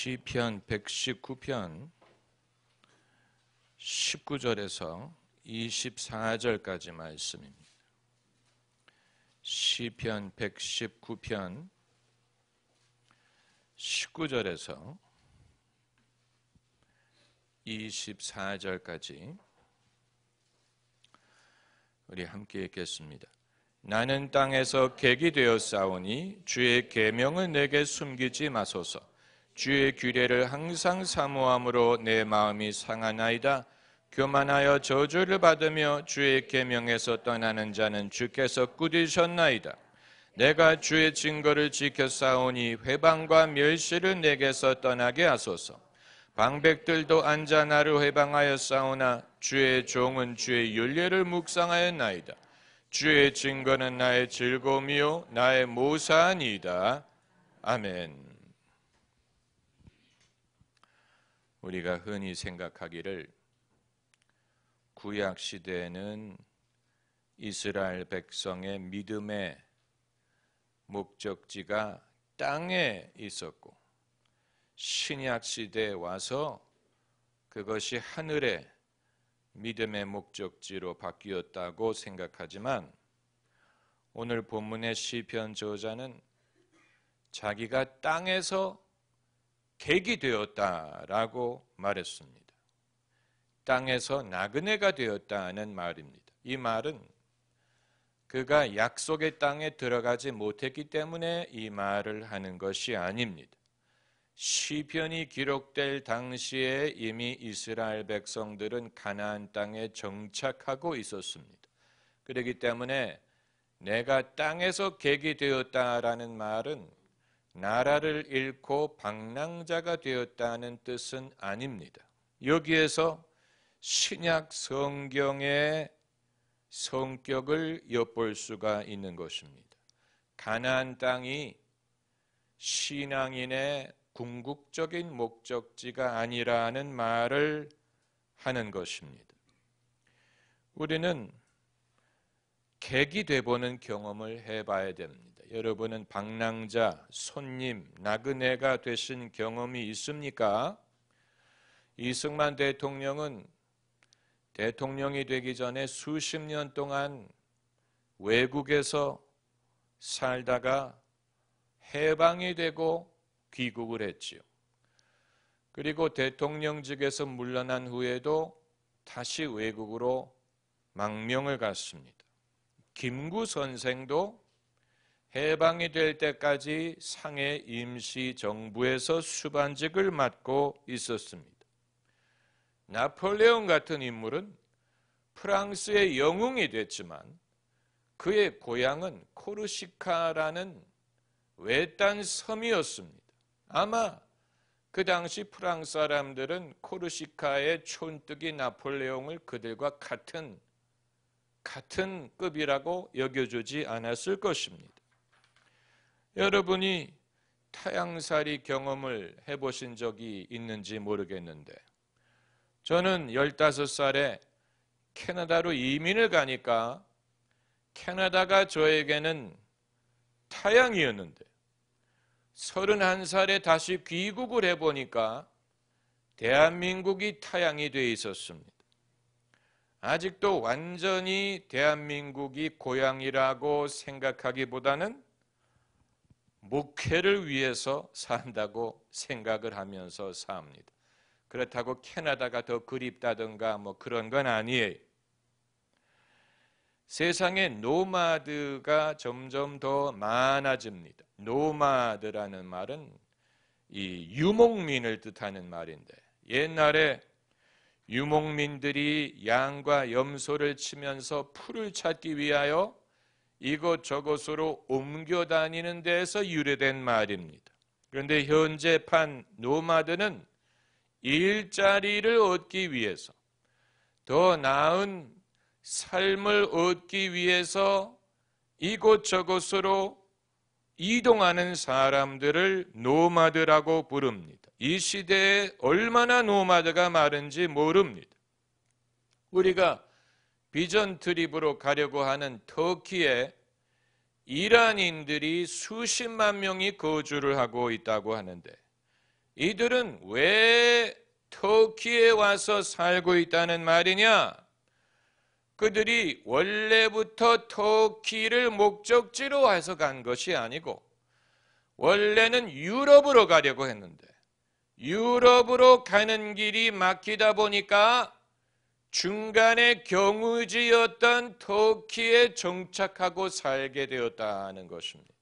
시편 119편 19절에서 24절까지 말씀입니다. 시편 119편 19절에서 24절까지 우리 함께 읽겠습니다. 나는 땅에서 객이 되었사오니 주의 계명을 내게 숨기지 마소서. 주의 규례를 항상 사모함으로 내 마음이 상하나이다. 교만하여 저주를 받으며 주의 계명에서 떠나는 자는 주께서 꾸짖으셨나이다. 내가 주의 증거를 지켰사오니 회방과 멸시를 내게서 떠나게 하소서. 방백들도 앉아 나를 회방하였사오나 주의 종은 주의 율례를 묵상하였나이다. 주의 증거는 나의 즐거움이요 나의 모사니이다. 아멘. 우리가 흔히 생각하기를 구약 시대에는 이스라엘 백성의 믿음의 목적지가 땅에 있었고 신약 시대에 와서 그것이 하늘의 믿음의 목적지로 바뀌었다고 생각하지만 오늘 본문의 시편 저자는 자기가 땅에서 객이 되었다라고 말했습니다. 땅에서 나그네가 되었다는 말입니다. 이 말은 그가 약속의 땅에 들어가지 못했기 때문에 이 말을 하는 것이 아닙니다. 시편이 기록될 당시에 이미 이스라엘 백성들은 가나안 땅에 정착하고 있었습니다. 그렇기 때문에 내가 땅에서 객이 되었다라는 말은 나라를 잃고 방랑자가 되었다는 뜻은 아닙니다. 여기에서 신약 성경의 성격을 엿볼 수가 있는 것입니다. 가나안 땅이 신앙인의 궁극적인 목적지가 아니라는 말을 하는 것입니다. 우리는 객이 되보는 경험을 해봐야 됩니다. 여러분은 방랑자, 손님, 나그네가 되신 경험이 있습니까? 이승만 대통령은 대통령이 되기 전에 수십 년 동안 외국에서 살다가 해방이 되고 귀국을 했지요. 그리고 대통령직에서 물러난 후에도 다시 외국으로 망명을 갔습니다. 김구 선생도 해방이 될 때까지 상해 임시정부에서 수반직을 맡고 있었습니다. 나폴레옹 같은 인물은 프랑스의 영웅이 됐지만 그의 고향은 코르시카라는 외딴 섬이었습니다. 아마 그 당시 프랑스 사람들은 코르시카의 촌뜨기 나폴레옹을 그들과 같은 급이라고 여겨주지 않았을 것입니다. 여러분이 타향살이 경험을 해보신 적이 있는지 모르겠는데 저는 15살에 캐나다로 이민을 가니까 캐나다가 저에게는 타향이었는데 31살에 다시 귀국을 해보니까 대한민국이 타향이 되어 있었습니다. 아직도 완전히 대한민국이 고향이라고 생각하기보다는 목회를 위해서 산다고 생각을 하면서 삽니다. 그렇다고 캐나다가 더 그립다든가 그런 건 아니에요. 세상에 노마드가 점점 더 많아집니다. 노마드라는 말은 이 유목민을 뜻하는 말인데 옛날에 유목민들이 양과 염소를 치면서 풀을 찾기 위하여 이곳저곳으로 옮겨 다니는 데에서 유래된 말입니다. 그런데 현재판 노마드는 일자리를 얻기 위해서 더 나은 삶을 얻기 위해서 이곳저곳으로 이동하는 사람들을 노마드라고 부릅니다. 이 시대에 얼마나 노마드가 많은지 모릅니다. 우리가 비전 트립으로 가려고 하는 터키에 이란인들이 수십만 명이 거주를 하고 있다고 하는데 이들은 왜 터키에 와서 살고 있다는 말이냐? 그들이 원래부터 터키를 목적지로 해서 간 것이 아니고 원래는 유럽으로 가려고 했는데 유럽으로 가는 길이 막히다 보니까 중간에 경유지였던 터키에 정착하고 살게 되었다는 것입니다.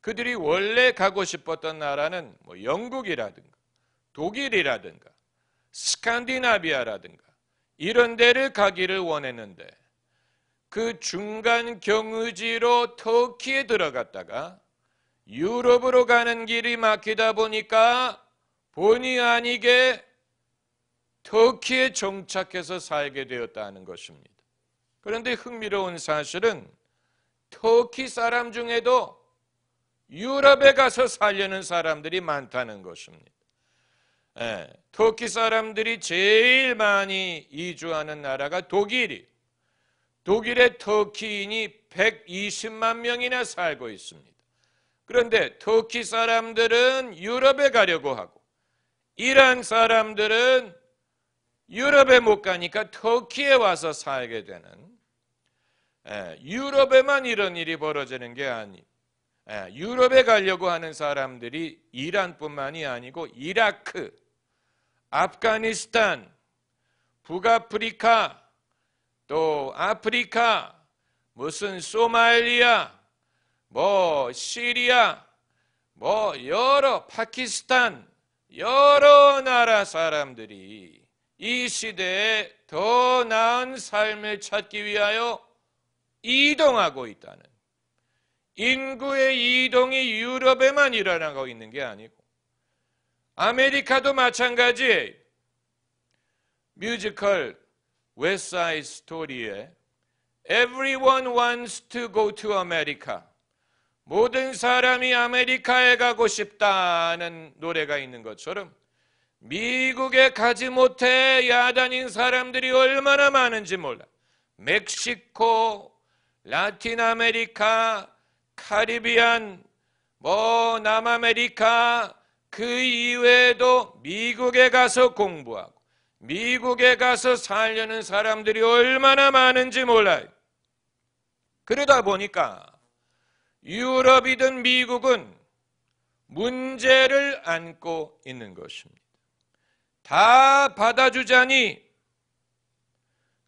그들이 원래 가고 싶었던 나라는 뭐 영국이라든가 독일이라든가 스칸디나비아라든가 이런 데를 가기를 원했는데 그 중간 경유지로 터키에 들어갔다가 유럽으로 가는 길이 막히다 보니까 본의 아니게 터키에 정착해서 살게 되었다는 것입니다. 그런데 흥미로운 사실은 터키 사람 중에도 유럽에 가서 살려는 사람들이 많다는 것입니다. 터키 사람들이 제일 많이 이주하는 나라가 독일이, 독일의 터키인이 120만 명이나 살고 있습니다. 그런데 터키 사람들은 유럽에 가려고 하고 이란 사람들은 유럽에 못 가니까 터키에 와서 살게 되는, 유럽에만 이런 일이 벌어지는 게 아니에요. 유럽에 가려고 하는 사람들이 이란뿐만이 아니고 이라크, 아프가니스탄, 북아프리카, 또 아프리카, 무슨 소말리아, 뭐 시리아, 뭐 여러 파키스탄, 여러 나라 사람들이 이 시대에 더 나은 삶을 찾기 위하여 이동하고 있다는, 인구의 이동이 유럽에만 일어나고 있는 게 아니고 아메리카도 마찬가지예요. 뮤지컬 웨스트 사이드 스토리에 Everyone wants to go to America, 모든 사람이 아메리카에 가고 싶다는 노래가 있는 것처럼 미국에 가지 못해 야단인 사람들이 얼마나 많은지 몰라. 멕시코, 라틴 아메리카, 카리비안, 뭐 남아메리카, 그 이외에도 미국에 가서 공부하고 미국에 가서 살려는 사람들이 얼마나 많은지 몰라요. 그러다 보니까 유럽이든 미국은 문제를 안고 있는 것입니다. 다 받아주자니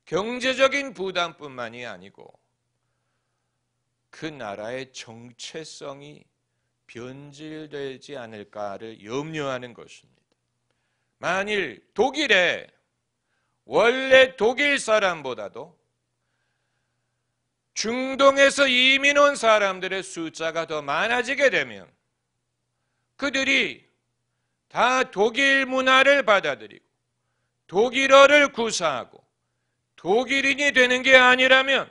경제적인 부담뿐만이 아니고 그 나라의 정체성이 변질되지 않을까를 염려하는 것입니다. 만일 독일에 원래 독일 사람보다도 중동에서 이민 온 사람들의 숫자가 더 많아지게 되면 그들이 다 독일 문화를 받아들이고 독일어를 구사하고 독일인이 되는 게 아니라면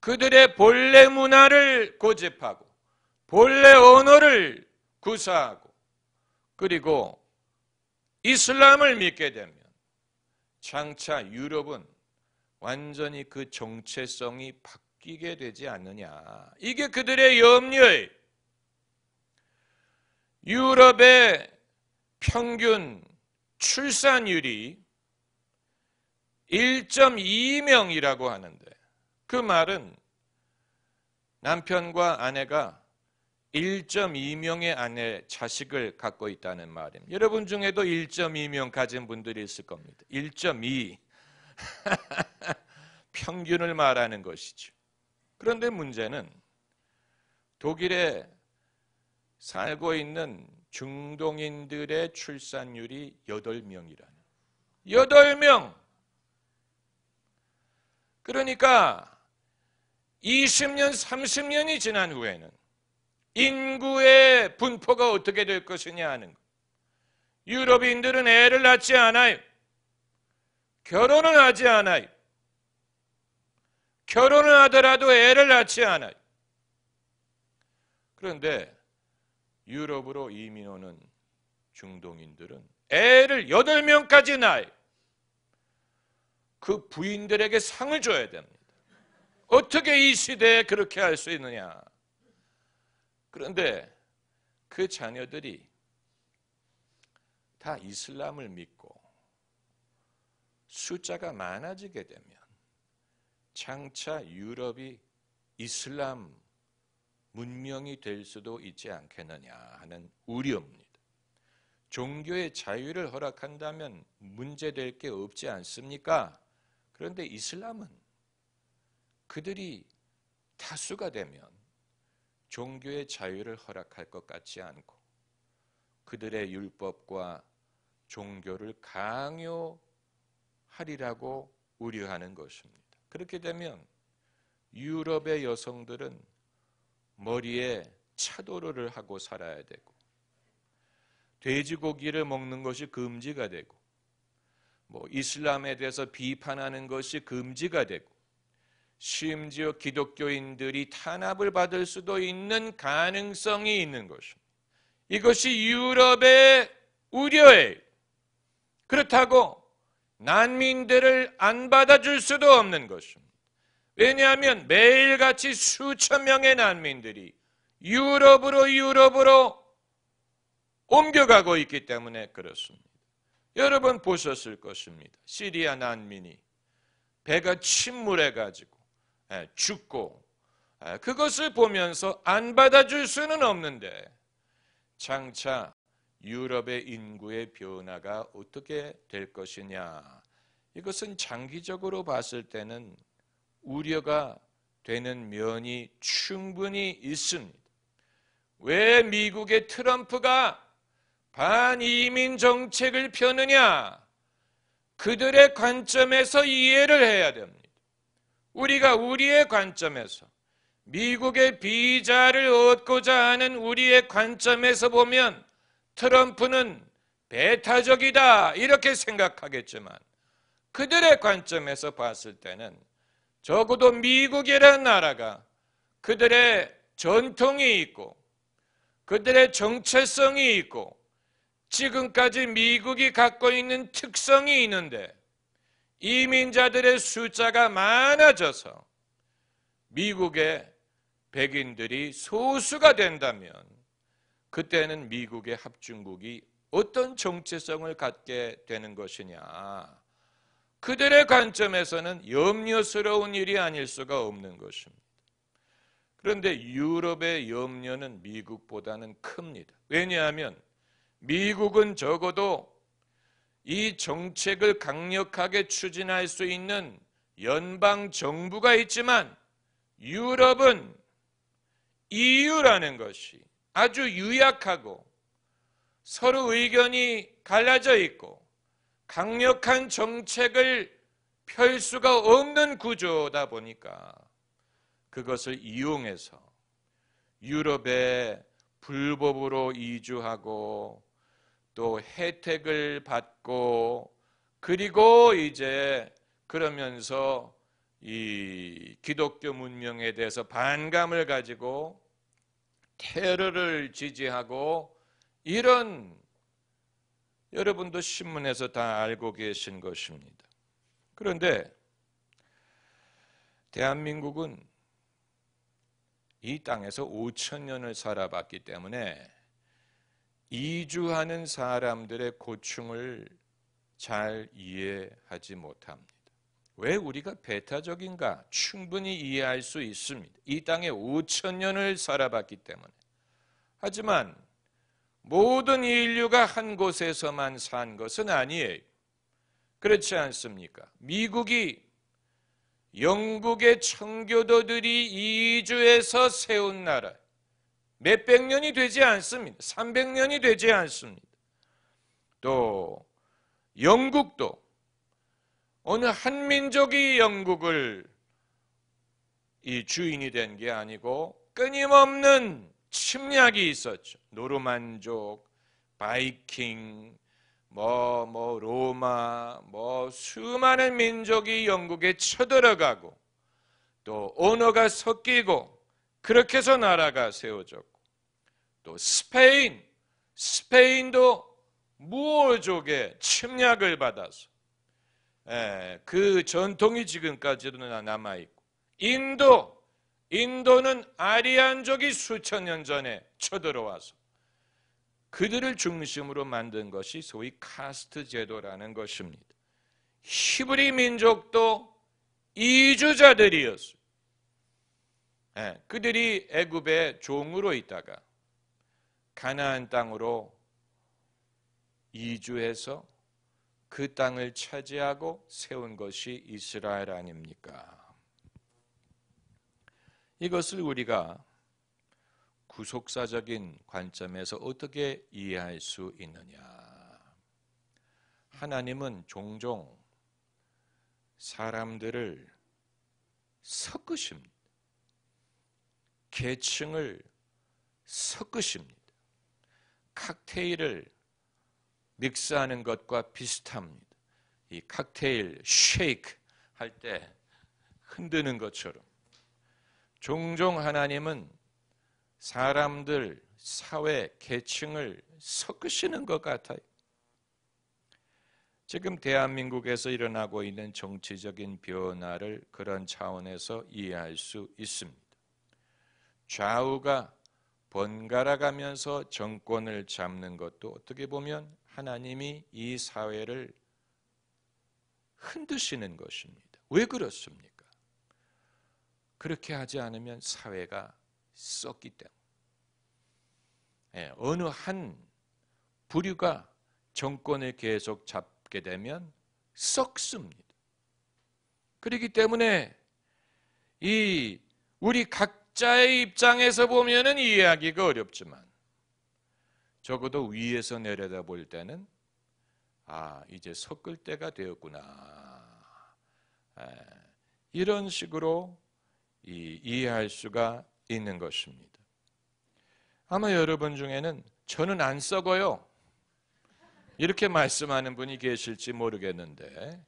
그들의 본래 문화를 고집하고 본래 언어를 구사하고 그리고 이슬람을 믿게 되면 장차 유럽은 완전히 그 정체성이 바뀌게 되지 않느냐. 이게 그들의 염려예요. 유럽의 평균 출산율이 1.2명이라고 하는데 그 말은 남편과 아내가 1.2명의 아내 자식을 갖고 있다는 말입니다. 여러분 중에도 1.2명 가진 분들이 있을 겁니다. 1.2 평균을 말하는 것이죠. 그런데 문제는 독일에 살고 있는 중동인들의 출산율이 8명이라는. 8명! 그러니까 20년, 30년이 지난 후에는 인구의 분포가 어떻게 될 것이냐 하는 것. 유럽인들은 애를 낳지 않아요. 결혼을 하지 않아요. 결혼을 하더라도 애를 낳지 않아요. 그런데 유럽으로 이민 오는 중동인들은 애를 8명까지 낳아요. 그 부인들에게 상을 줘야 됩니다. 어떻게 이 시대에 그렇게 할 수 있느냐. 그런데 그 자녀들이 다 이슬람을 믿고 숫자가 많아지게 되면 장차 유럽이 이슬람 문명이 될 수도 있지 않겠느냐 하는 우려입니다. 종교의 자유를 허락한다면 문제될 게 없지 않습니까? 그런데 이슬람은 그들이 다수가 되면 종교의 자유를 허락할 것 같지 않고 그들의 율법과 종교를 강요하리라고 우려하는 것입니다. 그렇게 되면 유럽의 여성들은 머리에 차도르를 하고 살아야 되고 돼지고기를 먹는 것이 금지가 되고 이슬람에 대해서 비판하는 것이 금지가 되고 심지어 기독교인들이 탄압을 받을 수도 있는 가능성이 있는 것입니다. 이것이 유럽의 우려예요. 그렇다고 난민들을 안 받아줄 수도 없는 것입니다. 왜냐하면 매일같이 수천 명의 난민들이 유럽으로 옮겨가고 있기 때문에 그렇습니다. 여러분 보셨을 것입니다. 시리아 난민이 배가 침몰해가지고 죽고 그것을 보면서 안 받아줄 수는 없는데 장차 유럽의 인구의 변화가 어떻게 될 것이냐, 이것은 장기적으로 봤을 때는 우려가 되는 면이 충분히 있습니다. 왜 미국의 트럼프가 반이민 정책을 펴느냐? 그들의 관점에서 이해를 해야 됩니다. 우리가 우리의 관점에서 미국의 비자를 얻고자 하는 우리의 관점에서 보면 트럼프는 배타적이다 이렇게 생각하겠지만 그들의 관점에서 봤을 때는 적어도 미국이라는 나라가 그들의 전통이 있고 그들의 정체성이 있고 지금까지 미국이 갖고 있는 특성이 있는데 이민자들의 숫자가 많아져서 미국의 백인들이 소수가 된다면 그때는 미국의 합중국이 어떤 정체성을 갖게 되는 것이냐, 그들의 관점에서는 염려스러운 일이 아닐 수가 없는 것입니다. 그런데 유럽의 염려는 미국보다는 큽니다. 왜냐하면 미국은 적어도 이 정책을 강력하게 추진할 수 있는 연방 정부가 있지만 유럽은 EU라는 것이 아주 유약하고 서로 의견이 갈라져 있고 강력한 정책을 펼 수가 없는 구조다 보니까 그것을 이용해서 유럽에 불법으로 이주하고 또 혜택을 받고 그리고 이제 그러면서 이 기독교 문명에 대해서 반감을 가지고 테러를 지지하고 이런, 여러분도 신문에서 다 알고 계신 것입니다. 그런데 대한민국은 이 땅에서 5,000년을 살아봤기 때문에 이주하는 사람들의 고충을 잘 이해하지 못합니다. 왜 우리가 배타적인가 충분히 이해할 수 있습니다. 이 땅에 5,000년을 살아봤기 때문에. 하지만 모든 인류가 한 곳에서만 산 것은 아니에요. 그렇지 않습니까? 미국이 영국의 청교도들이 이주해서 세운 나라, 몇백 년이 되지 않습니다. 300년이 되지 않습니다. 또 영국도 어느 한 민족이 영국을 이 주인이 된 게 아니고 끊임없는 침략이 있었죠. 노르만족, 바이킹, 로마, 수많은 민족이 영국에 쳐들어가고 또 언어가 섞이고 그렇게 해서 나라가 세워졌고 또 스페인도 무어족의 침략을 받아서 그 전통이 지금까지도 남아있고 인도는 아리안족이 수천 년 전에 쳐들어와서 그들을 중심으로 만든 것이 소위 카스트 제도라는 것입니다. 히브리 민족도 이주자들이었어요. 그들이 애굽의 종으로 있다가 가나안 땅으로 이주해서 그 땅을 차지하고 세운 것이 이스라엘 아닙니까? 이것을 우리가 구속사적인 관점에서 어떻게 이해할 수 있느냐? 하나님은 종종 사람들을 섞으십니다. 계층을 섞으십니다. 칵테일을 믹스하는 것과 비슷합니다. 이 칵테일 쉐이크 할 때 흔드는 것처럼 종종 하나님은 사람들, 사회, 계층을 섞으시는 것 같아요. 지금 대한민국에서 일어나고 있는 정치적인 변화를 그런 차원에서 이해할 수 있습니다. 좌우가 번갈아가면서 정권을 잡는 것도 어떻게 보면 하나님이 이 사회를 흔드시는 것입니다. 왜 그렇습니까? 그렇게 하지 않으면 사회가 썩기 때문에 어느 한 부류가 정권을 계속 잡게 되면 썩습니다. 그렇기 때문에 이 우리 각자의 입장에서 보면은 이해하기가 어렵지만 적어도 위에서 내려다 볼 때는 이제 섞을 때가 되었구나. 이런 식으로 이해할 수가 있는 것입니다. 아마 여러분 중에는 저는 안 썩어요. 이렇게 말씀하는 분이 계실지 모르겠는데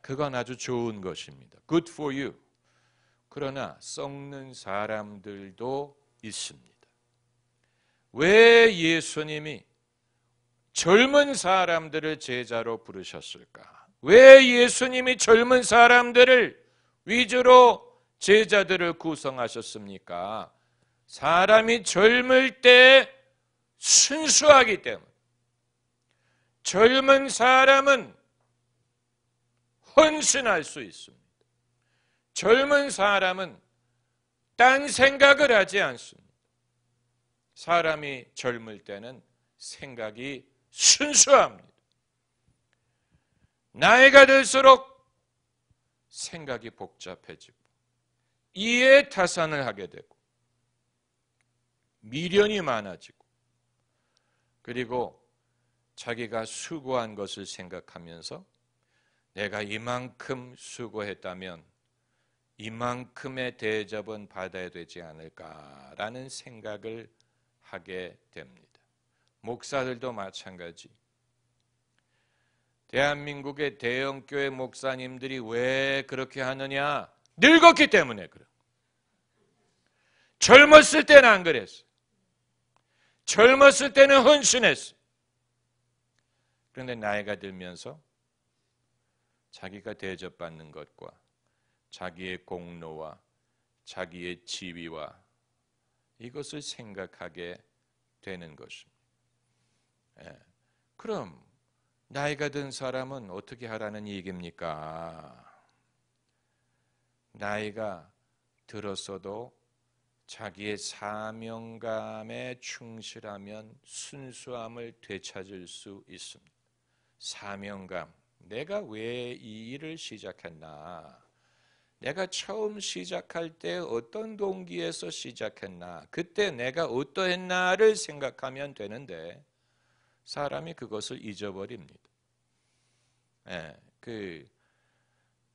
그건 아주 좋은 것입니다. Good for you. 그러나 썩는 사람들도 있습니다. 왜 예수님이 젊은 사람들을 제자로 부르셨을까? 왜 예수님이 젊은 사람들을 위주로 제자들을 구성하셨습니까? 사람이 젊을 때 순수하기 때문에 젊은 사람은 헌신할 수 있습니다. 젊은 사람은 딴 생각을 하지 않습니다. 사람이 젊을 때는 생각이 순수합니다. 나이가 들수록 생각이 복잡해지고 이해타산을 하게 되고 미련이 많아지고 그리고 자기가 수고한 것을 생각하면서 내가 이만큼 수고했다면 이만큼의 대접은 받아야 되지 않을까라는 생각을 하게 됩니다. 목사들도 마찬가지. 대한민국의 대형교회 목사님들이 왜 그렇게 하느냐? 늙었기 때문에 그래요. 젊었을 때는 안 그랬어요. 젊었을 때는 헌신했어요. 그런데 나이가 들면서 자기가 대접받는 것과 자기의 공로와 자기의 지위와 이것을 생각하게 되는 것입니다. 그럼 나이가 든 사람은 어떻게 하라는 얘기입니까? 나이가 들었어도 자기의 사명감에 충실하면 순수함을 되찾을 수 있습니다. 사명감, 내가 왜 이 일을 시작했나? 내가 처음 시작할 때 어떤 동기에서 시작했나? 그때 내가 어떠했나를 생각하면 되는데 사람이 그것을 잊어버립니다. 그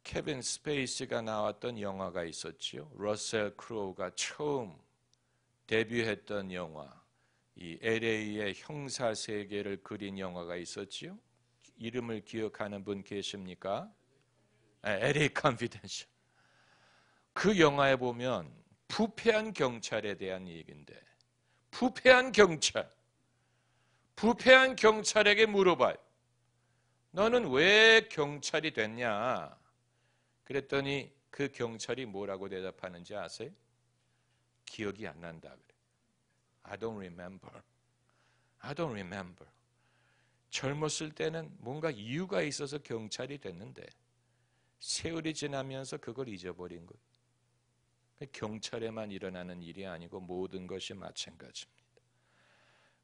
케빈 스페이시가 나왔던 영화가 있었지요. 러셀 크로우가 처음 데뷔했던 영화, 이 LA의 형사 세계를 그린 영화가 있었지요. 이름을 기억하는 분 계십니까? LA Confidential. 그 영화에 보면 부패한 경찰에 대한 얘기인데 부패한 경찰에게 물어봐요. 너는 왜 경찰이 됐냐? 그랬더니 그 경찰이 뭐라고 대답하는지 아세요? 기억이 안 난다 그래. I don't remember. I don't remember. 젊었을 때는 뭔가 이유가 있어서 경찰이 됐는데 세월이 지나면서 그걸 잊어버린 거예요. 경찰에만 일어나는 일이 아니고 모든 것이 마찬가지입니다.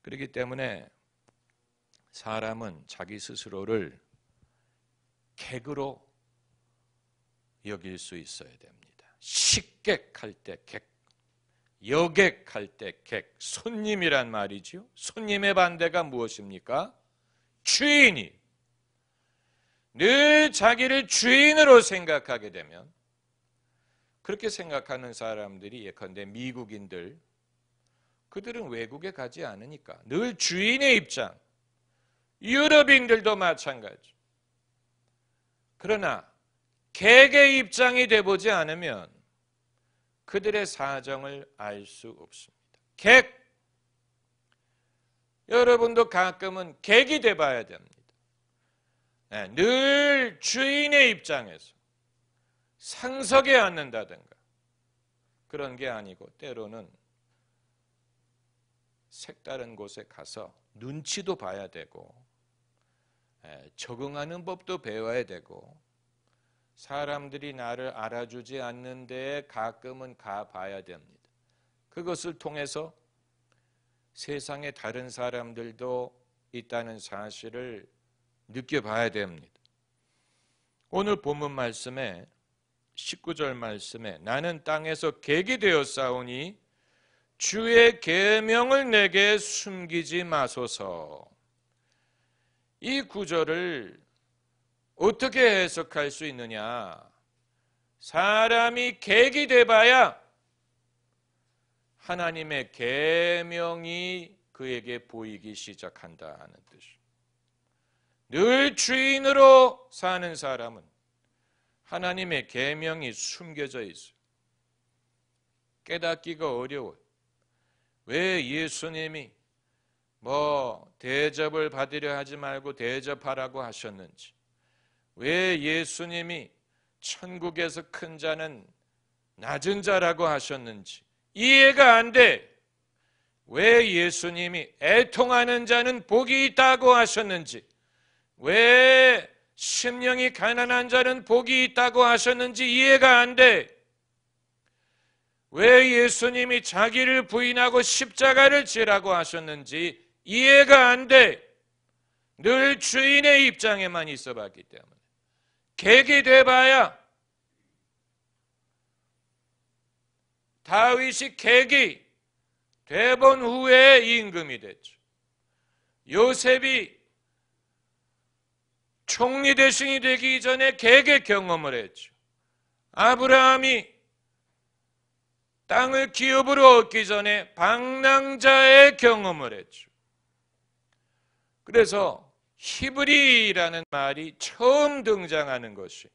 그렇기 때문에 사람은 자기 스스로를 객으로 여길 수 있어야 됩니다. 식객할 때 객, 여객할 때 객, 손님이란 말이죠. 손님의 반대가 무엇입니까? 주인이. 늘 자기를 주인으로 생각하게 되면, 그렇게 생각하는 사람들이 예컨대 미국인들, 그들은 외국에 가지 않으니까 늘 주인의 입장. 유럽인들도 마찬가지. 그러나 객의 입장이 돼보지 않으면 그들의 사정을 알 수 없습니다. 객. 여러분도 가끔은 객이 돼봐야 됩니다. 늘 주인의 입장에서 상석에 앉는다든가 그런 게 아니고 때로는 색다른 곳에 가서 눈치도 봐야 되고 적응하는 법도 배워야 되고 사람들이 나를 알아주지 않는 데에 가끔은 가봐야 됩니다. 그것을 통해서 세상에 다른 사람들도 있다는 사실을 느껴봐야 됩니다. 오늘 본문 말씀에 19절 말씀에 나는 땅에서 객이 되었사오니 주의 계명을 내게 숨기지 마소서. 이 구절을 어떻게 해석할 수 있느냐? 사람이 객이 돼봐야 하나님의 계명이 그에게 보이기 시작한다는 뜻이에요. 늘 주인으로 사는 사람은 하나님의 계명이 숨겨져 있어요. 깨닫기가 어려워요. 왜 예수님이 대접을 받으려 하지 말고 대접하라고 하셨는지, 왜 예수님이 천국에서 큰 자는 낮은 자라고 하셨는지 이해가 안 돼. 왜 예수님이 애통하는 자는 복이 있다고 하셨는지, 왜 심령이 가난한 자는 복이 있다고 하셨는지 이해가 안 돼. 왜 예수님이 자기를 부인하고 십자가를 지라고 하셨는지 이해가 안 돼. 늘 주인의 입장에만 있어봤기 때문에. 객이 돼봐야 다윗이 객이 돼본 후에 임금이 됐죠. 요셉이 총리 대신이 되기 전에 객의 경험을 했죠. 아브라함이 땅을 기업으로 얻기 전에 방랑자의 경험을 했죠. 그래서 히브리라는 말이 처음 등장하는 것이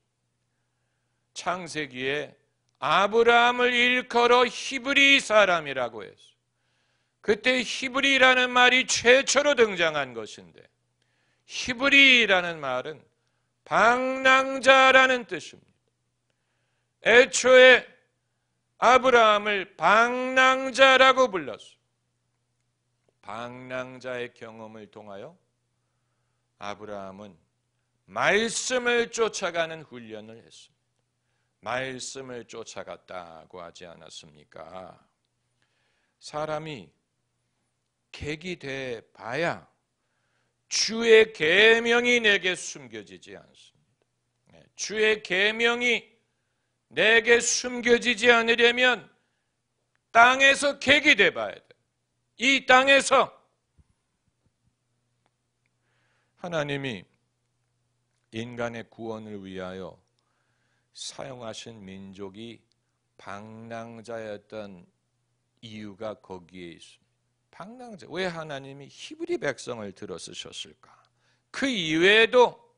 창세기에 아브라함을 일컬어 히브리 사람이라고 했어요. 그때 히브리라는 말이 최초로 등장한 것인데, 히브리라는 말은 방랑자라는 뜻입니다. 애초에 아브라함을 방랑자라고 불렀어요. 방랑자의 경험을 통하여 아브라함은 말씀을 쫓아가는 훈련을 했습니다. 말씀을 쫓아갔다고 하지 않았습니까? 사람이 객이 돼 봐야 주의 계명이 내게 숨겨지지 않습니다. 주의 계명이 내게 숨겨지지 않으려면 땅에서 객이 돼 봐야 돼. 이 땅에서 하나님이 인간의 구원을 위하여 사용하신 민족이 방랑자였던 이유가 거기에 있습니다. 방랑자. 왜 하나님이 히브리 백성을 들어 쓰셨을까? 그 이외에도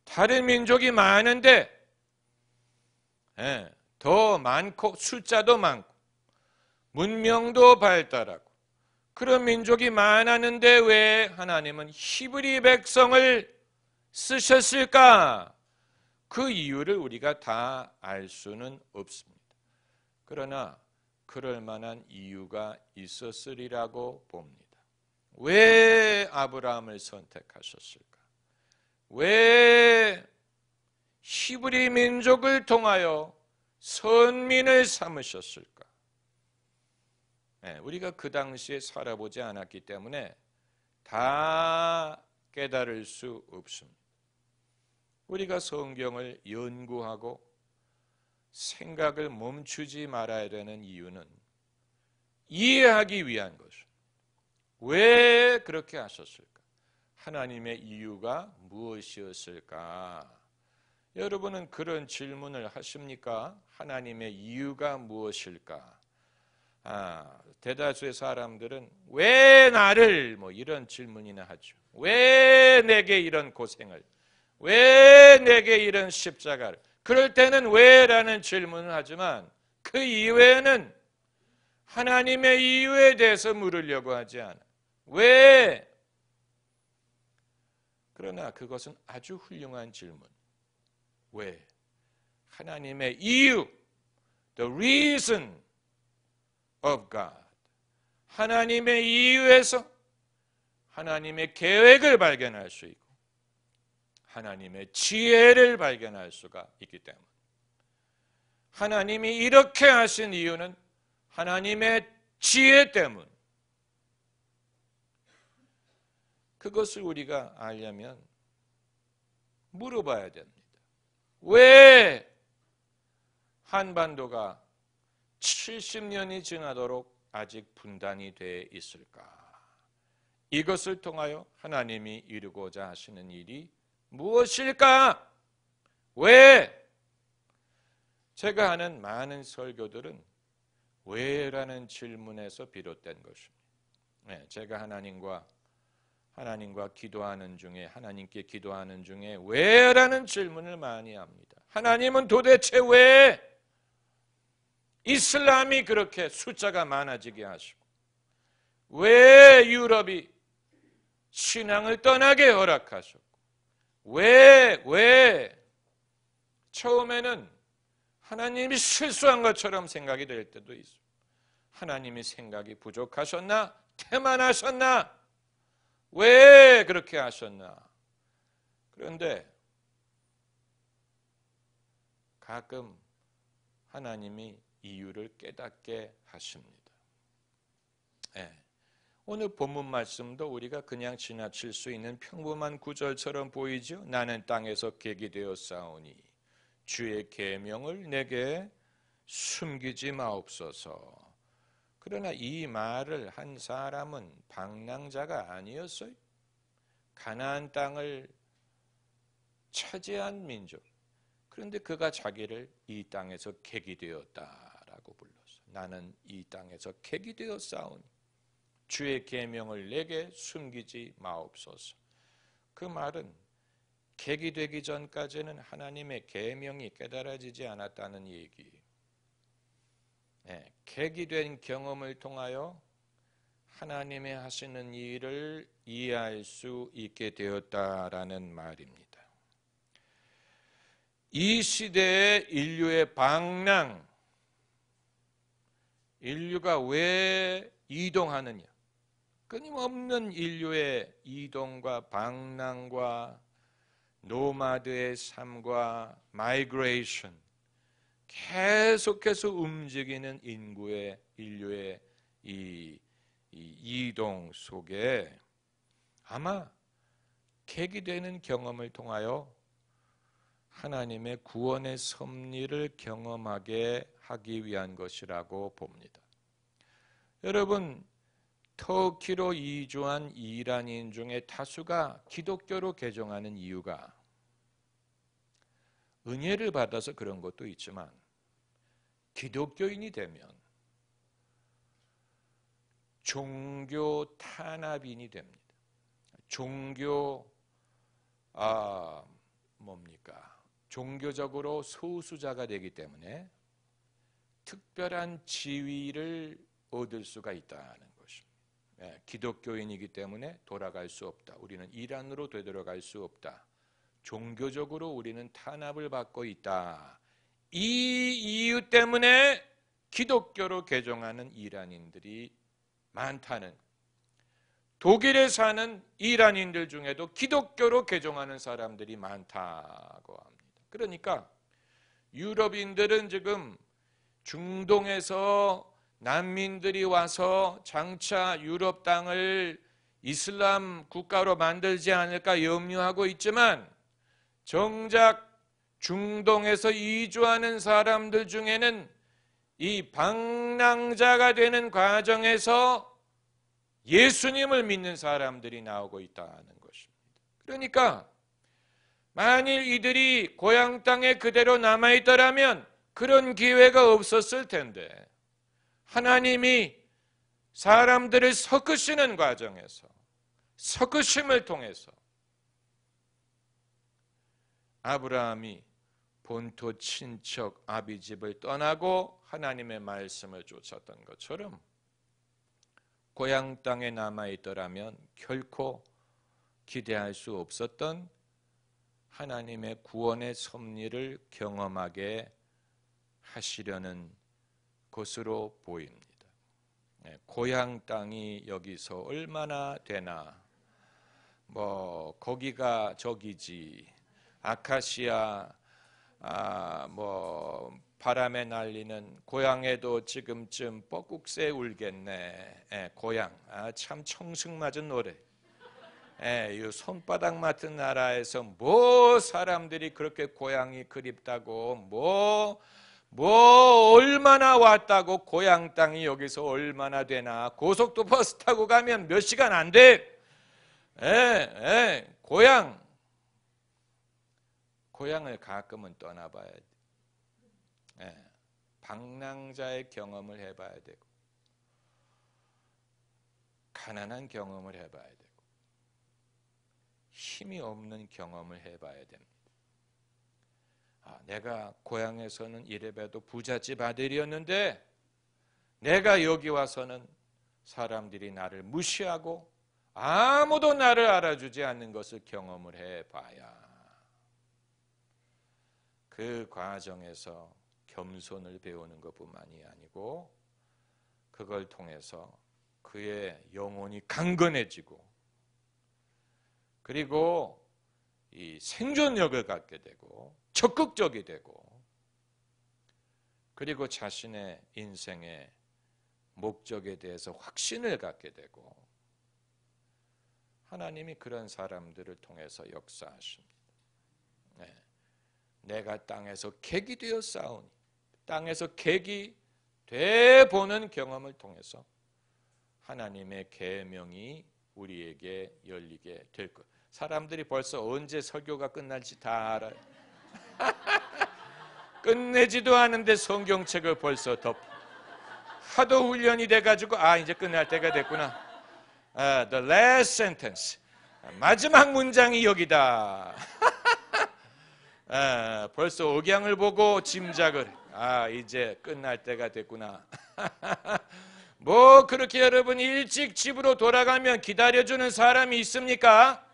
다른 민족이 많은데 더 많고 숫자도 많고 문명도 발달하고 그런 민족이 많았는데 왜 하나님은 히브리 백성을 쓰셨을까? 그 이유를 우리가 다 알 수는 없습니다. 그러나 그럴 만한 이유가 있었으리라고 봅니다. 왜 아브라함을 선택하셨을까? 왜 히브리 민족을 통하여 선민을 삼으셨을까? 우리가 그 당시에 살아보지 않았기 때문에 다 깨달을 수 없습니다. 우리가 성경을 연구하고 생각을 멈추지 말아야 되는 이유는 이해하기 위한 것입니다. 왜 그렇게 하셨을까? 하나님의 이유가 무엇이었을까? 여러분은 그런 질문을 하십니까? 하나님의 이유가 무엇일까? 대다수의 사람들은 왜 나를 이런 질문이나 하죠. 왜 내게 이런 고생을, 왜 내게 이런 십자가를. 그럴 때는 왜라는 질문을 하지만 그 이외에는 하나님의 이유에 대해서 물으려고 하지 않아. 왜? 그러나 그것은 아주 훌륭한 질문. 왜? 하나님의 이유, the reason of God. 하나님의 이유에서 하나님의 계획을 발견할 수 있고 하나님의 지혜를 발견할 수가 있기 때문에 하나님이 이렇게 하신 이유는 하나님의 지혜 때문. 그것을 우리가 알려면 물어봐야 됩니다. 왜 한반도가 70년이 지나도록 아직 분단이 되어 있을까? 이것을 통하여 하나님이 이루고자 하시는 일이 무엇일까? 왜? 제가 하는 많은 설교들은 왜라는 질문에서 비롯된 것입니다. 제가 하나님과 기도하는 중에 하나님께 기도하는 중에 왜라는 질문을 많이 합니다. 하나님은 도대체 왜 이슬람이 그렇게 숫자가 많아지게 하시고 왜 유럽이 신앙을 떠나게 허락하셨고 왜 처음에는 하나님이 실수한 것처럼 생각이 될 때도 있어요. 하나님이 생각이 부족하셨나? 태만하셨나? 왜 그렇게 하셨나? 그런데 가끔 하나님이 이유를 깨닫게 하십니다. 오늘 본문 말씀도 우리가 그냥 지나칠 수 있는 평범한 구절처럼 보이죠. 나는 땅에서 객이 되어 싸우니 주의 계명을 내게 숨기지 마옵소서. 그러나 이 말을 한 사람은 방랑자가 아니었어요. 가나안 땅을 차지한 민족. 그런데 그가 자기를 이 땅에서 객이 되었다라고 불렀어요. 나는 이 땅에서 객이 되어 싸우니 주의 계명을 내게 숨기지 마옵소서. 그 말은 객이 되기 전까지는 하나님의 계명이 깨달아지지 않았다는 얘기예요. 객이 된 경험을 통하여 하나님의 하시는 일을 이해할 수 있게 되었다라는 말입니다. 이 시대의 인류의 방랑, 인류가 왜 이동하느냐? 끊임없는 인류의 이동과 방랑과 노마드의 삶과 마이그레이션, 계속해서 움직이는 인류의 이 이동 속에 아마 객이 되는 경험을 통하여 하나님의 구원의 섭리를 경험하게 하기 위한 것이라고 봅니다. 여러분, 터키로 이주한 이란인 중에 다수가 기독교로 개종하는 이유가 은혜를 받아서 그런 것도 있지만 기독교인이 되면 종교 탄압인이 됩니다. 종교적으로 소수자가 되기 때문에 특별한 지위를 얻을 수가 있다는 것입니다. 기독교인이기 때문에 돌아갈 수 없다. 우리는 이란으로 되돌아갈 수 없다. 종교적으로 우리는 탄압을 받고 있다. 이 이유 때문에 기독교로 개종하는 이란인들이 많다는, 독일에 사는 이란인들 중에도 기독교로 개종하는 사람들이 많다고 합니다. 그러니까 유럽인들은 지금 중동에서 난민들이 와서 장차 유럽 땅을 이슬람 국가로 만들지 않을까 염려하고 있지만, 정작 중동에서 이주하는 사람들 중에는 이 방랑자가 되는 과정에서 예수님을 믿는 사람들이 나오고 있다는 것입니다. 그러니까 만일 이들이 고향 땅에 그대로 남아있더라면 그런 기회가 없었을 텐데, 하나님이 사람들을 섞으시는 과정에서, 섞으심을 통해서 아브라함이 본토 친척 아비집을 떠나고 하나님의 말씀을 쫓았던 것처럼 고향 땅에 남아있더라면 결코 기대할 수 없었던 하나님의 구원의 섭리를 경험하게 하시려는 것으로 보입니다. 고향 땅이 여기서 얼마나 되나, 거기가 저기지, 아카시아 바람에 날리는 고향에도 지금쯤 뻐꾹새 울겠네. 고향, 참 청승맞은 노래. 이 손바닥 같은 나라에서 사람들이 그렇게 고향이 그립다고, 얼마나 왔다고, 고향 땅이 여기서 얼마나 되나. 고속도 버스 타고 가면 몇 시간 안 돼. 고향을 가끔은 떠나봐야 돼. 방랑자의 경험을 해봐야 되고, 가난한 경험을 해봐야 되고, 힘이 없는 경험을 해봐야 됩니다. 내가 고향에서는 이래봬도 부잣집 아들이었는데 내가 여기 와서는 사람들이 나를 무시하고 아무도 나를 알아주지 않는 것을 경험을 해봐야 그 과정에서 겸손을 배우는 것뿐만이 아니고, 그걸 통해서 그의 영혼이 강건해지고, 그리고 이 생존력을 갖게 되고 적극적이 되고, 그리고 자신의 인생의 목적에 대해서 확신을 갖게 되고, 하나님이 그런 사람들을 통해서 역사하십니다. 내가 땅에서 객이 되어 싸우니, 땅에서 객이 돼 보는 경험을 통해서 하나님의 계명이 우리에게 열리게 될 것. 사람들이 벌써 언제 설교가 끝날지 다 알아요. 끝내지도 않은데 성경책을 벌써 하도 훈련이 돼가지고 이제 끝날 때가 됐구나. The last sentence, 마지막 문장이 여기다. 벌써 억양을 보고 짐작을, 이제 끝날 때가 됐구나. 그렇게 여러분 일찍 집으로 돌아가면 기다려주는 사람이 있습니까?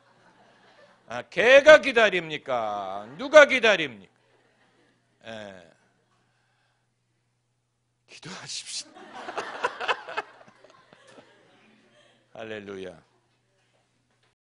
개가 기다립니까? 누가 기다립니까? 기도하십시오. 할렐루야.